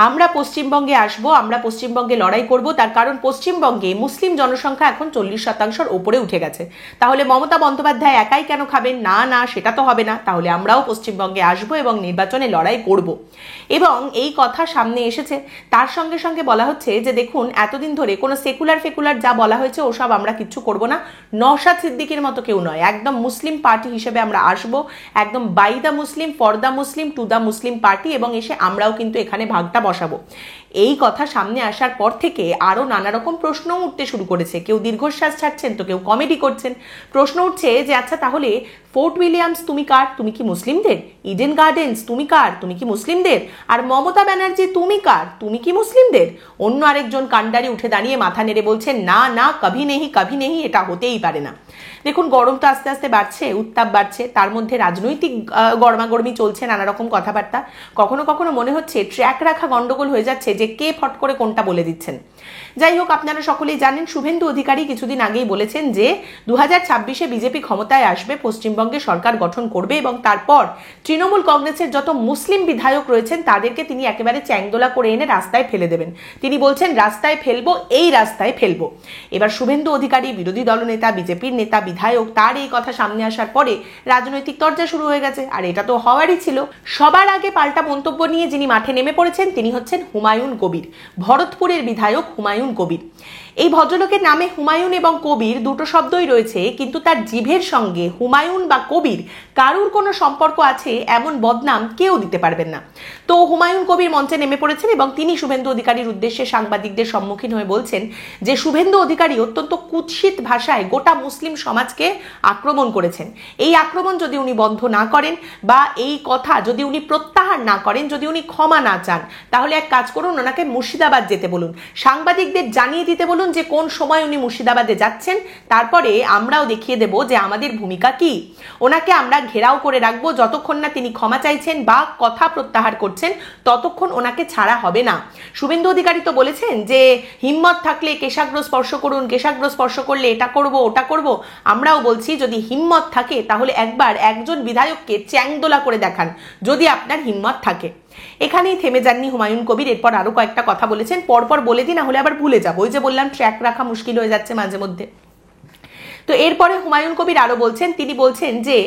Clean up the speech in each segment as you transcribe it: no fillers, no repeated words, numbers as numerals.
আমরা পশ্চিমবঙ্গে আসবো, আমরা পশ্চিমবঙ্গে লড়াই করব, তার কারণ পশ্চিমবঙ্গে মুসলিম জনসংখ্যা এখন 40%-র ওপরে উঠে গেছে। তাহলে মমতা বন্দ্যোপাধ্যায় একাই কেন খাবেন? না না, সেটা তো হবে না। তাহলে আমরাও পশ্চিমবঙ্গে আসবো এবং নির্বাচনে লড়াই করব। এবং এই কথা সামনে এসেছে। তার সঙ্গে সঙ্গে বলা হচ্ছে যে দেখুন, এতদিন ধরে কোনো সেকুলার যা বলা হয়েছে ওসব আমরা কিচ্ছু করব না, নওশাদ সিদ্দিকীর মতো কেউ নয়, একদম মুসলিম পার্টি হিসেবে আমরা আসবো, একদম by the Muslim, for the Muslim, to the Muslim party, এবং এসে আমরাও কিন্তু এখানে ভাগটা বসাবো। এই কথা সামনে আসার পর থেকে আরো নানা রকম প্রশ্ন উঠতে শুরু করেছে। কেউ দীর্ঘশ্বাস ছাড়ছেন, তো কেউ কমেডি করছেন। প্রশ্ন উঠছে যে আচ্ছা, তাহলে ফোর্ট উইলিয়ামস তুমি কার? তুমি কি মুসলিমদের? ইডেন গার্ডেন্স তুমি কার? তুমি কি মুসলিমদের? আর মমতা ব্যানার্জি তুমি কার? তুমি কি মুসলিমদের? অন্য আরেকজন কাণ্ডারি উঠে দাঁড়িয়ে মাথা নেড়ে বলছেন না না, কভি নেহি, এটা হতেই পারে না। দেখুন, গরম তো আস্তে আস্তে বাড়ছে, উত্তাপ বাড়ছে, তার মধ্যে রাজনৈতিক গরমাগরমি চলছে, নানা রকম কথাবার্তা। কখনো কখনো মনে হচ্ছে ট্র্যাক রাখা গন্ডগোল হয়ে যাচ্ছে, যে কে ফট করে কোনটা বলে দিচ্ছেন। যাই হোক, আপনারা সকলেই জানেন শুভেন্দু অধিকারী কিছুদিন আগেই বলেছেন যে 2026-এ বিজেপি ক্ষমতায় আসবে, পশ্চিমবঙ্গে সরকার গঠন করবে, এবং তারপর তৃণমূল কংগ্রেসের যত মুসলিম বিধায়ক রয়েছেন তাদেরকে তিনি একেবারে চ্যাংদোলা করে এনে রাস্তায় ফেলে দেবেন। তিনি বলছেন রাস্তায় ফেলবো, এই রাস্তায় ফেলবো। এবার শুভেন্দু অধিকারী বিরোধী দলনেতা, বিজেপির নেতা, বিধায়ক, তার এই কথা সামনে আসার পরে রাজনৈতিক তরজা শুরু হয়ে গেছে। আর এটা তো হওয়ারই ছিল। সবার আগে পাল্টা মন্তব্য নিয়ে যিনি মাঠে নেমে পড়েছেন তিনি হচ্ছেন হুমায়ুন কবির, ভরতপুরের বিধায়ক হুমায়ুন কবির। এই ভদ্রলোকের নামে হুমায়ুন এবং কবির দুটো শব্দই রয়েছে, কিন্তু তার জিভের সঙ্গে হুমায়ুন বা কবির কারুর কোনো সম্পর্ক আছে এমন বদনাম কেউ দিতে পারবেন না। তো হুমায়ুন কবির মঞ্চে নেমে পড়েছেন এবং তিনি শুভেন্দু অধিকারীর উদ্দেশ্যে সাংবাদিকদের সম্মুখীন হয়ে বলছেন যে শুভেন্দু অধিকারী অত্যন্ত কুৎসিত ভাষায় গোটা মুসলিম সমাজকে আক্রমণ করেছেন। এই আক্রমণ যদি উনি বন্ধ না করেন, বা এই কথা যদি উনি প্রত্যাহার না করেন, যদি উনি ক্ষমা না চান, তাহলে এক কাজ করুন, ওনাকে মুর্শিদাবাদ যেতে বলুন, সাংবাদিকদের জানিয়ে দিতে বলুন যে কোন সময় উনি মুর্শিদাবাদে যাচ্ছেন। তারপরে আমরাও দেখিয়ে দেব যে আমাদের ভূমিকা কি। ওনাকে আমরা ঘেরাও করে রাখবো, যতক্ষণ না তিনি ক্ষমা চাইছেন বা কথা প্রত্যাহার করছেন ততক্ষণ ওনাকে ছাড়া হবে না। শুভেন্দু অধিকারী তো বলেছেন যে হিম্মত থাকলে কেশাগ্র স্পর্শ করুন, কেশাগ্র স্পর্শ করলে এটা করব ওটা করব। আমরাও বলছি যদি হিম্মত থাকে তাহলে একবার একজন বিধায়ককে চ্যাংদোলা করে দেখান, যদি আপনার হিম্মত থাকে। এখানেই থেমে যাননি হুমায়ুন কবির, এরপর আরো কয়েকটা কথা বলেছেন। পরপর বলে দিন, না হলে আবার ভুলে যাবো। ওই যে বললাম ট্র্যাক রাখা মুশকিল হয়ে যাচ্ছে মাঝে মধ্যে। তো এরপরে হুমায়ুন কবির আরো বলছেন, তিনি বলছেন যে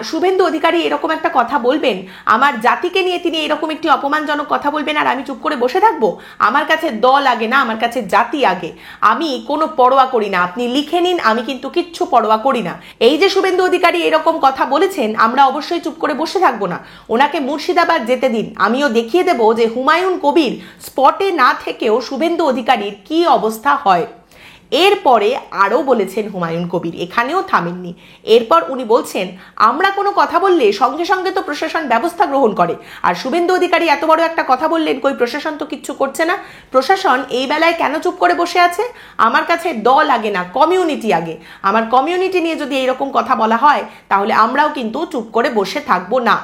শুভেন্দু অধিকারী এরকম একটা কথা বলবেন, আমার জাতিকে নিয়ে তিনি এরকম একটি অপমানজনক কথা বলবেন আর আমি চুপ করে বসে থাকবো? আমার কাছে দল আগে না, আমার কাছে জাতি আগে। আমি কোনো পরোয়া করি না, আপনি লিখে নিন, আমি কিন্তু কিচ্ছু পরোয়া করি না। এই যে শুভেন্দু অধিকারী এরকম কথা বলেছেন, আমরা অবশ্যই চুপ করে বসে থাকবো না, ওনাকে মুর্শিদাবাদ যেতে দিন। আমিও দেখিয়ে দেব যে হুমায়ুন কবির স্পটে না থেকেও শুভেন্দু অধিকারীর কি অবস্থা হয়। এরপরে আরও বলেছেন হুমায়ুন কবির, এখানেও থামেননি। এরপর উনি বলছেন আমরা কোনো কথা বললে সঙ্গে সঙ্গে তো প্রশাসন ব্যবস্থা গ্রহণ করে, আর শুভেন্দু অধিকারী এত বড় একটা কথা বললেন, কই প্রশাসন তো কিচ্ছু করছে না। প্রশাসন এই বেলায় কেন চুপ করে বসে আছে? আমার কাছে দল আগে না, কমিউনিটি আগে। আমার কমিউনিটি নিয়ে যদি এইরকম কথা বলা হয় তাহলে আমরাও কিন্তু চুপ করে বসে থাকবো না।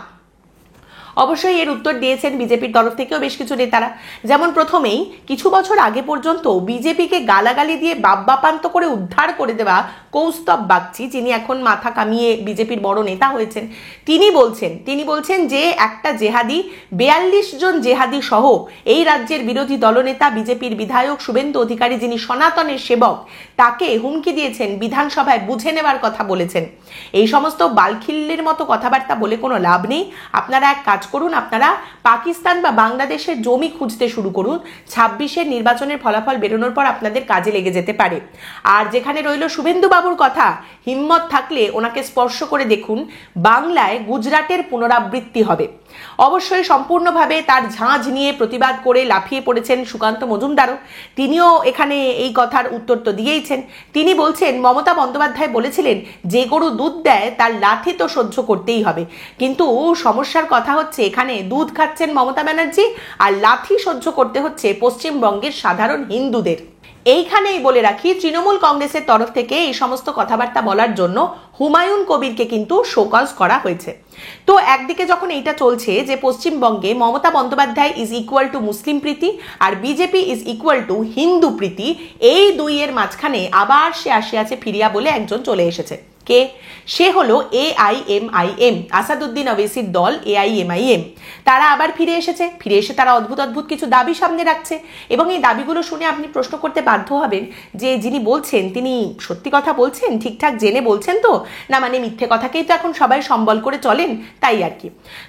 অবশ্যই এর উত্তর দিয়েছেন বিজেপির তরফ থেকেও বেশ কিছু নেতারা। যেমন প্রথমেই কিছু বছর আগে পর্যন্ত বিজেপিকে গালাগালি দিয়ে বাপ্পান্ত করে উদ্ধার করে দেওয়া কৌস্তব বাগচি, যিনি এখন মাথা কামিয়ে বিজেপির বড় নেতা হয়েছেন, তিনি বলছেন যে একটা জেহাদি, 42 জন জেহাদি সহ এই রাজ্যের বিরোধী দলনেতা বিজেপির বিধায়ক শুভেন্দু অধিকারী, যিনি সনাতনের সেবক, তাকে হুমকি দিয়েছেন, বিধানসভায় বুঝে নেওয়ার কথা বলেছেন। এই সমস্ত বালখিল্যের মতো কথাবার্তা বলে কোনো লাভ নেই। আপনারা এক কাজ করুন, আপনারা পাকিস্তান বা বাংলাদেশের জমি খুঁজতে শুরু করুন। 26-এর নির্বাচনের ফলাফল বেরোনোর পর আপনাদের কাজে লেগে যেতে পারে। আর যেখানে রইল শুভেন্দু বাবুর কথা, হিম্মত থাকলে ওনাকে স্পর্শ করে দেখুন, বাংলায় গুজরাটের পুনরাবৃত্তি হবে। অবশ্যই সম্পূর্ণভাবে তার ঝাঁঝ নিয়ে প্রতিবাদ করে লাফিয়ে পড়েছেন সুকান্ত মজুমদারও। তিনিও এখানে এই কথার উত্তর তো দিয়েইছেন। তিনি বলছেন মমতা বন্দ্যোপাধ্যায় বলেছিলেন যে গরু দুধ দেয় তার লাঠি তো সহ্য করতেই হবে, কিন্তু সমস্যার কথা হচ্ছে এখানে দুধ খাচ্ছেন মমতা ব্যানার্জি আর লাঠি সহ্য করতে হচ্ছে পশ্চিমবঙ্গের সাধারণ হিন্দুদের। এইখানেই বলে রাখি, তৃণমূল কংগ্রেসের তরফ থেকে এই সমস্ত কথাবার্তা বলার জন্য হুমায়ুন কবিরকে কিন্তু শোকজ করা হয়েছে। তো একদিকে যখন এইটা চলছে যে পশ্চিমবঙ্গে Mamata Bandyopadhyay is equal to মুসলিম প্রীতি আর বিজেপি ইজ ইকুয়াল টু হিন্দু প্রীতি, এই দুইয়ের মাঝখানে আবার সে আসিয়াছে ফিরিয়া বলে একজন চলে এসেছে। কে? সে হলো AIMIM, আসাদুদ্দিন ওয়েসির দল AIMIM। তারা আবার ফিরে এসে তারা অদ্ভুত অদ্ভুত কিছু দাবি সামনে রাখছে এবং এই দাবিগুলো শুনে আপনি প্রশ্ন করতে বাধ্য হবেন যে যিনি বলছেন তিনি সত্যি কথা বলছেন, ঠিকঠাক জেনে বলছেন তো, না মানে মিথ্যে কথাকেই তো এখন সবাই সম্বল করে চলেন, তাই আর কি।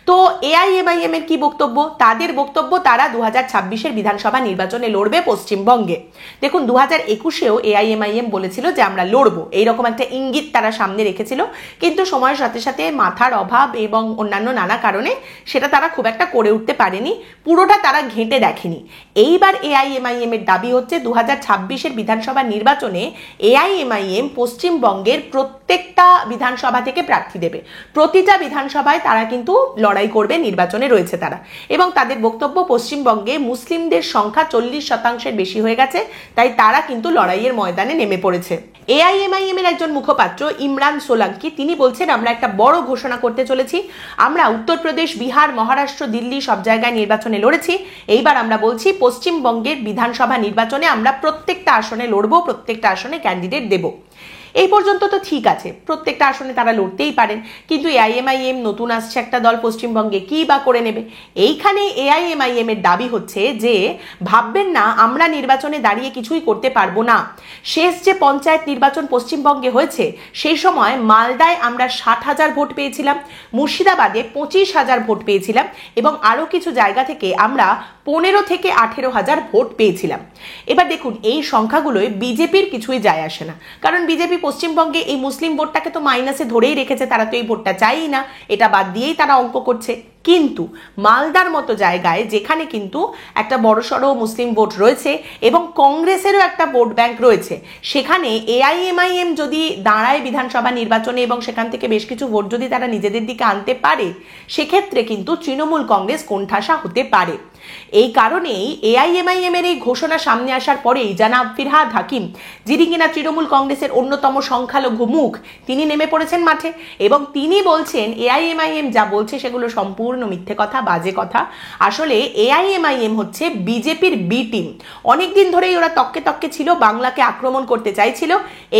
তো AIMIM এর কি বক্তব্য? তাদের বক্তব্য তারা 2026-এর বিধানসভা নির্বাচনে লড়বে পশ্চিমবঙ্গে। দেখুন 2021-এও AIMIM বলেছিল যে আমরা লড়বো, এইরকম একটা ইঙ্গিত তারা সামনে রেখেছিল, কিন্তু সময়ের সাথে সাথে মাথার অভাব এবং অন্যান্য নানা কারণে সেটা তারা খুব একটা করে উঠতে পারেনি, পুরোটা তারা ঘেঁটে দেখেনি। এইবার AIMIM এর দাবি হচ্ছে 2026-এর বিধানসভা নির্বাচনে AIMIM পশ্চিমবঙ্গের প্রত্যেকটা বিধানসভা থেকে প্রার্থী দেবে, প্রতিটা বিধানসভায় তারা কিন্তু লড়াই করবে, নির্বাচনে রয়েছে তারা। এবং তাদের বক্তব্য পশ্চিমবঙ্গে মুসলিমদের সংখ্যা 40% বেশি হয়ে গেছে, তাই তারা কিন্তু লড়াইয়ের ময়দানে নেমে পড়েছে। AIMIM এর একজন মুখপাত্র ইমরান সোলাঙ্কি তিনি বলছেন আমরা একটা বড় ঘোষণা করতে চলেছি, আমরা উত্তরপ্রদেশ, বিহার, মহারাষ্ট্র, দিল্লি সব জায়গায় নির্বাচনে লড়েছি, এইবার আমরা বলছি পশ্চিমবঙ্গের বিধানসভা নির্বাচনে আমরা প্রত্যেকটা আসনে লড়বো, প্রত্যেকটা আসনে ক্যান্ডিডেট দেব। এই পর্যন্ত তো ঠিক আছে, প্রত্যেকটা আসনে তারা লড়তেই পারেন, কিন্তু AIMIM নতুন আসছে একটা দল পশ্চিমবঙ্গে, কি বা করে নেবে? এইখানে AIMIM এর দাবি হচ্ছে যে ভাববেন না আমরা নির্বাচনে দাঁড়িয়ে কিছুই করতে পারবো না। শেষ যে পঞ্চায়েত নির্বাচন পশ্চিমবঙ্গে হয়েছে সেই সময় মালদায় আমরা 60,000 ভোট পেয়েছিলাম, মুর্শিদাবাদে 25,000 ভোট পেয়েছিলাম এবং আরও কিছু জায়গা থেকে আমরা 15 থেকে 18,000 ভোট পেয়েছিলাম। এবার দেখুন এই সংখ্যাগুলোয় বিজেপির কিছুই যায় আসে না, কারণ বিজেপি পশ্চিমবঙ্গে এই মুসলিম ভোটটাকে তো মাইনাসে ধরেই রেখেছে, তারা তো এই ভোটটা চাইই না, এটা বাদ দিয়েই তারা অঙ্ক করছে। কিন্তু মালদার মতো জায়গায় যেখানে কিন্তু একটা বড়সড় মুসলিম ভোট রয়েছে এবং কংগ্রেসেরও একটা ভোট ব্যাংক রয়েছে, সেখানে AIMIM যদি দাঁড়ায় বিধানসভা নির্বাচনে এবং সেখান থেকে বেশ কিছু ভোট যদি তারা নিজেদের দিকে আনতে পারে, সেক্ষেত্রে কিন্তু তৃণমূল কংগ্রেস কোণঠাসা হতে পারে। এই কারণেই AIMIM এর এই ঘোষণা সামনে আসার পরেই জানাব ফিরহাদ হাকিম, যিনি কিনা তৃণমূল কংগ্রেসের অন্যতম সংখ্যালঘু মুখ, তিনি নেমে পড়েছেন মাঠে এবং তিনি বলছেন AIMIM যা বলছে সেগুলো সম্পূর্ণ মিথ্যে কথা, বাজে কথা। আসলে AIMIM হচ্ছে বিজেপির বি টিম, অনেকদিন ধরেই ওরা তককে তককে ছিল, বাংলাকে আক্রমণ করতে চাইছিল,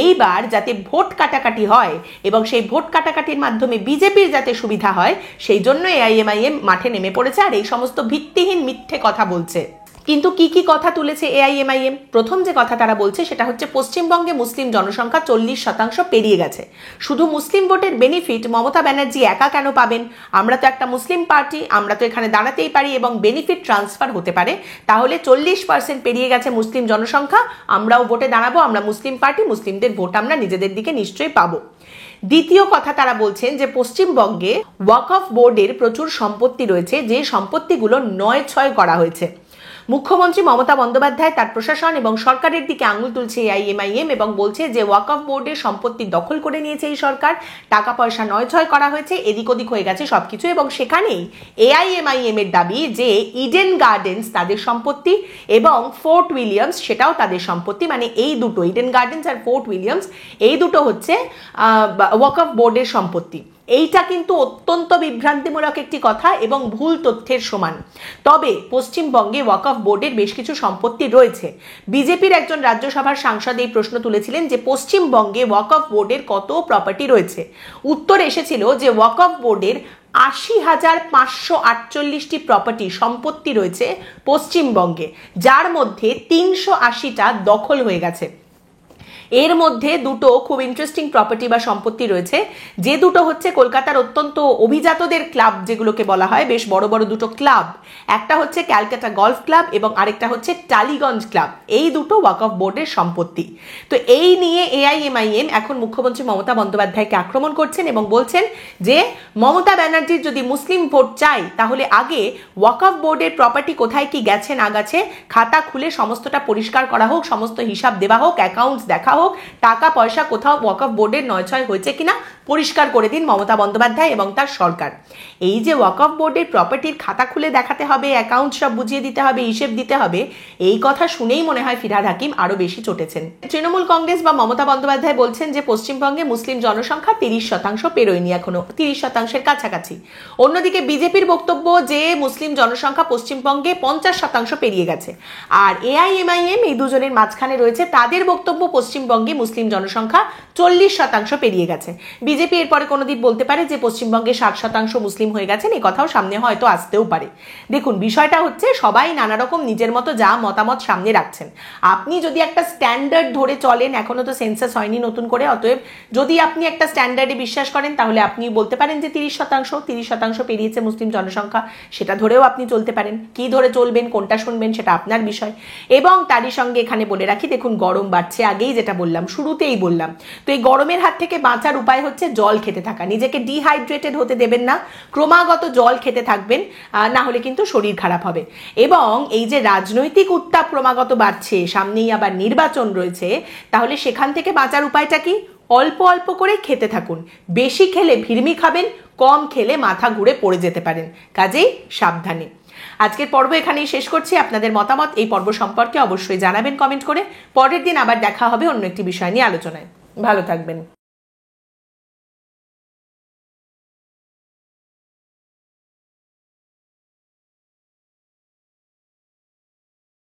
এইবার যাতে ভোট কাটাকাটি হয় এবং সেই ভোট কাটাকাটির মাধ্যমে বিজেপির যাতে সুবিধা হয় সেই জন্য AIMIM মাঠে নেমে পড়েছে আর এই সমস্ত ভিত্তিহীন মিথ্যে কথা বলছে। কিন্তু কি কি কথা তুলেছে AIMIM? প্রথম যে কথা তারা বলছে সেটা হচ্ছে পশ্চিমবঙ্গে মুসলিম জনসংখ্যা 40% পেরিয়ে গেছে, শুধু মুসলিম ভোটের বেনিফিট মমতা ব্যানার্জি একা কেন পাবেন? আমরা তো একটা মুসলিম পার্টি, আমরা তো এখানে দাঁড়াতেই পারি এবং বেনিফিট ট্রান্সফার হতে পারে, তাহলে 40% পেরিয়ে গেছে মুসলিম জনসংখ্যা, আমরাও ভোটে দাঁড়াবো, আমরা মুসলিম পার্টি, মুসলিমদের ভোট আমরা নিজেদের দিকে নিশ্চয়ই পাবো। দ্বিতীয় কথা তারা বলছেন যে পশ্চিমবঙ্গে ওয়াকফ বোর্ডের প্রচুর সম্পত্তি রয়েছে, যে সম্পত্তিগুলো নয়-ছয় করা হয়েছে। মুখ্যমন্ত্রী মমতা বন্দ্যোপাধ্যায় তার প্রশাসন এবং সরকারের দিকে আঙুল তুলছে AIMIM এবং বলছে যে ওয়াকফ বোর্ডের সম্পত্তি দখল করে নিয়েছে এই সরকার, টাকা পয়সা নয়-ছয় করা হয়েছে, এদিক ওদিক হয়ে গেছে সবকিছু। এবং সেখানেই AIMIM এর দাবি যে ইডেন গার্ডেন্স তাদের সম্পত্তি এবং ফোর্ট উইলিয়ামস সেটাও তাদের সম্পত্তি, মানে এই দুটো ইডেন গার্ডেন্স আর ফোর্ট উইলিয়ামস এই দুটো হচ্ছে ওয়াকফ বোর্ডের সম্পত্তি। এইটা কিন্তু অত্যন্ত বিভ্রান্তিমূলক একটি কথা এবং ভুল তথ্যের সমান। তবে পশ্চিমবঙ্গে ওয়াকফ বোর্ডের বেশ কিছু সম্পত্তি রয়েছে। বিজেপির একজন রাজ্যসভার সাংসদ এই প্রশ্ন তুলেছিলেন যে পশ্চিমবঙ্গে ওয়াকফ বোর্ডের কত প্রপার্টি রয়েছে। উত্তর এসেছিল যে ওয়াকফ বোর্ডের 80,548টি প্রপার্টি সম্পত্তি রয়েছে পশ্চিমবঙ্গে, যার মধ্যে 380টা দখল হয়ে গেছে। এর মধ্যে দুটো খুব ইন্টারেস্টিং প্রপার্টি বা সম্পত্তি রয়েছে, যে দুটো হচ্ছে কলকাতার অত্যন্ত অভিজাতদের ক্লাব যেগুলোকে বলা হয়, বেশ বড় বড় দুটো ক্লাব, একটা হচ্ছে ক্যালকাটা গলফ ক্লাব এবং আরেকটা হচ্ছে টালিগঞ্জ ক্লাব, এই দুটো ওয়াকফ বোর্ডের সম্পত্তি। তো এই নিয়ে AIMIM এখন মুখ্যমন্ত্রী মমতা বন্দ্যোপাধ্যায়কে আক্রমণ করছেন এবং বলছেন যে মমতা ব্যানার্জির যদি মুসলিম ভোট চাই তাহলে আগে ওয়াকফ বোর্ডের প্রপার্টি কোথায় কি গেছে না গেছে খাতা খুলে সমস্তটা পরিষ্কার করা হোক, সমস্ত হিসাব দেওয়া হোক, অ্যাকাউন্টস দেখা হোক, টাকা পয়সা কোথাও ওয়াকফ বোর্ডের নয়-ছয় হয়েছে কিনা পরিষ্কার করে দিন মমতা বন্দ্যোপাধ্যায় এবং তার সরকার। এই যে ওয়াকফ বোর্ডের প্রপার্টির খাতা খুলে দেখাতে হবে, অ্যাকাউন্ট সব বুঝিয়ে দিতে হবে, হিসেব দিতে হবে, এই কথা শুনেই মনে হয় ফিরহাদ হাকিম আরো বেশি চটেছেন। তৃণমূল কংগ্রেস বা মমতা বন্দ্যোপাধ্যায় বলছেন যে পশ্চিমবঙ্গে মুসলিম জনসংখ্যা 30% পেরোয়নি, এখনো 30%-এর কাছাকাছি। অন্যদিকে বিজেপির বক্তব্য যে মুসলিম জনসংখ্যা পশ্চিমবঙ্গে 50% পেরিয়ে গেছে। আর এআইএমআইএম এই দুজনের মাঝখানে রয়েছে, তাদের বক্তব্য পশ্চিমবঙ্গে মুসলিম জনসংখ্যা 40% পেরিয়ে গেছে। বিজেপি এরপরে কোনোদিন বলতে পারে যে পশ্চিমবঙ্গে 60% মুসলিম হয়ে গেছেন, এই কথাও সামনে হয়তো আসতেও পারে। দেখুন, বিষয়টা হচ্ছে সবাই নানা রকম নিজের মতো যা মতামত সামনে রাখছেন। আপনি যদি একটা স্ট্যান্ডার্ড ধরে চলেন, এখনো তো সেন্সাস হয়নি নতুন করে, অতএব যদি আপনি একটা স্ট্যান্ডার্ডে বিশ্বাস করেন তাহলে আপনি বলতে পারেন যে 30% পেরিয়েছে মুসলিম জনসংখ্যা, সেটা ধরেও আপনি চলতে পারেন। কি ধরে চলবেন, কোনটা শুনবেন, সেটা আপনার বিষয়। এবং তারই সঙ্গে এখানে বলে রাখি, দেখুন গরম বাড়ছে, আগেই যেটা বললাম, শুরুতেই বললাম, তো এই গরমের হাত থেকে বাঁচার উপায় হচ্ছে জল খেতে থাকা। নিজেকে ডিহাইড্রেটেড হতে দেবেন না, ক্রমাগত জল খেতে থাকবেন, না হলে কিন্তু শরীর খারাপ হবে। এবং এই যে রাজনৈতিক উত্তাপ ক্রমাগত বাড়ছে, সামনেই আবার নির্বাচন রয়েছে, তাহলে সেখান থেকে বাঁচার উপায়টা কি? অল্প অল্প করে খেতে থাকুন। বেশি খেলে ভিড়মি খাবেন, কম খেলে মাথা ঘুরে পড়ে যেতে পারেন, কাজেই সাবধানে। আজকের পর্ব এখানেই শেষ করছি। আপনাদের মতামত এই পর্ব সম্পর্কে অবশ্যই জানাবেন কমেন্ট করে। পরের দিন আবার দেখা হবে অন্য একটি বিষয় নিয়ে আলোচনায়। ভালো থাকবেন।